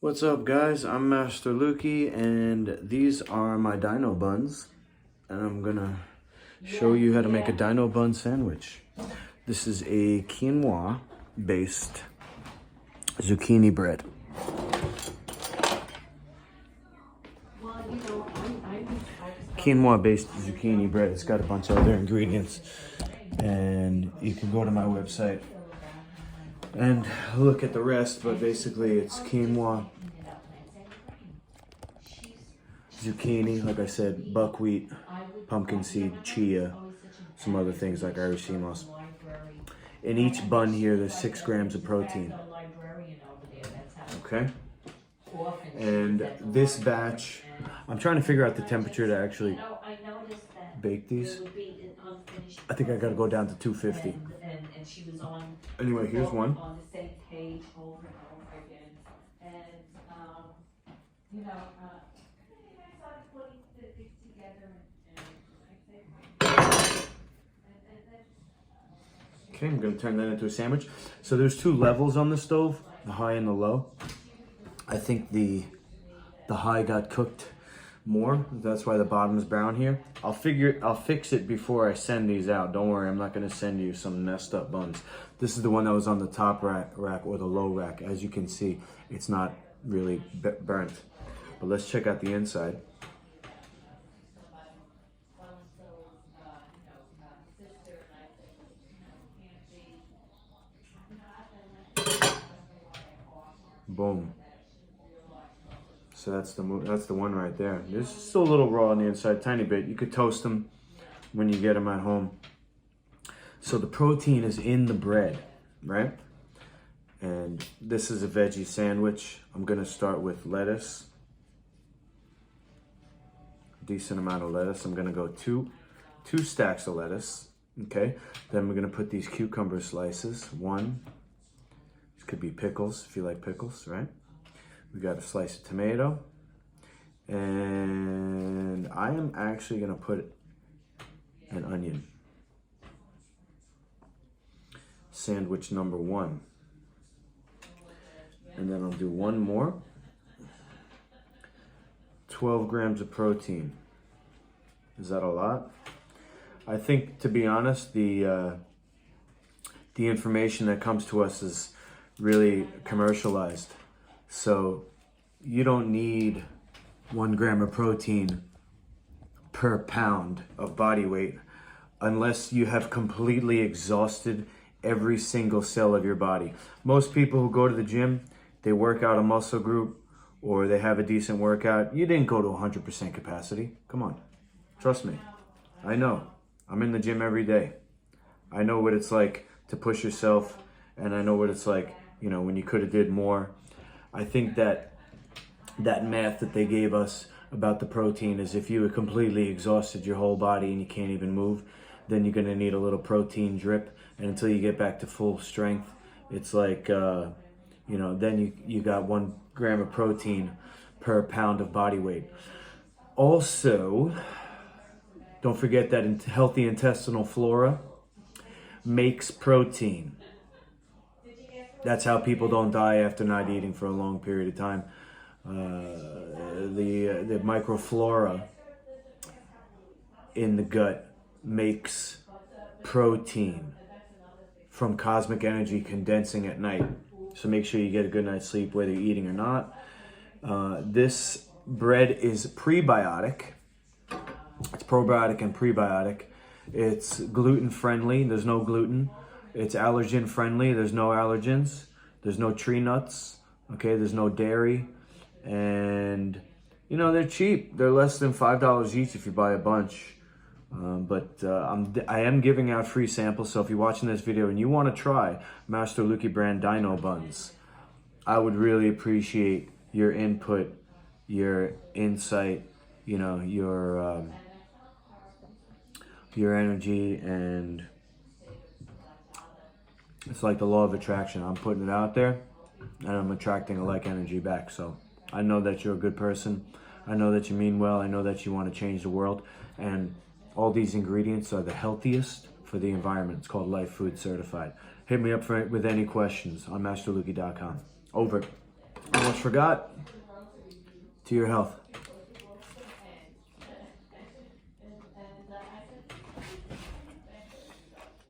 What's up, guys? I'm Master Lukey, and these are my DINO buns, and I'm gonna show you how to make a DINO bun sandwich. This is a quinoa-based zucchini bread. Quinoa-based zucchini bread. It's got a bunch of other ingredients, and you can go to my website and look at the rest, but basically it's quinoa, zucchini, like I said, buckwheat, pumpkin seed, chia, some other things like Irish sea moss. In each bun here, there's 6 grams of protein. Okay? And this batch, I'm trying to figure out the temperature to actually bake these. I think I gotta go down to 250. Anyway, here's one. Okay, I'm gonna turn that into a sandwich. So there's 2 levels on the stove, the high and the low. I think the high got cooked more. That's why the bottom is brown here. I'll fix it before I send these out. Don't worry, I'm not gonna send you some messed up buns. This is the one that was on the top rack or the low rack. As you can see, it's not really burnt. But let's check out the inside. Boom. So that's the one right there. This is still a little raw on the inside, tiny bit. You could toast them when you get them at home. So the protein is in the bread, right? And this is a veggie sandwich. I'm gonna start with lettuce. Decent amount of lettuce. I'm gonna go two stacks of lettuce. Okay. Then we're gonna put these cucumber slices. One. This could be pickles if you like pickles, right? We got a slice of tomato, and I am actually gonna put an onion. Sandwich number 1. And then I'll do one more. 12 grams of protein. Is that a lot? I think, to be honest, the information that comes to us is really commercialized. So you don't need 1 gram of protein per pound of body weight unless you have completely exhausted every single cell of your body. Most people who go to the gym, they work out a muscle group or they have a decent workout. You didn't go to 100% capacity. Come on, trust me. I know. I'm in the gym every day. I know what it's like to push yourself, and I know what it's like, you know, when you could have did more. I think that math that they gave us about the protein is if you have completely exhausted your whole body and you can't even move, then you're gonna need a little protein drip. And until you get back to full strength, it's like, you know, then you got 1 gram of protein per pound of body weight. Also, don't forget that healthy intestinal flora makes protein. That's how people don't die after not eating for a long period of time. The microflora in the gut makes protein from cosmic energy condensing at night. So make sure you get a good night's sleep whether you're eating or not. This bread is prebiotic. It's probiotic and prebiotic. It's gluten friendly. There's no gluten. It's allergen friendly. There's no allergens. There's no tree nuts. Okay, there's no dairy. And, you know, they're cheap. They're less than $5 each if you buy a bunch. I am giving out free samples. So if you're watching this video and you want to try Master Lukey brand DINO buns, I would really appreciate your input, your insight, you know, your energy, and it's like the law of attraction. I'm putting it out there and I'm attracting a like energy back. So I know that you're a good person. I know that you mean well. I know that you want to change the world. And all these ingredients are the healthiest for the environment. It's called Life Food Certified. Hit me up with any questions on masterlukey.com. Over. Almost forgot. To your health.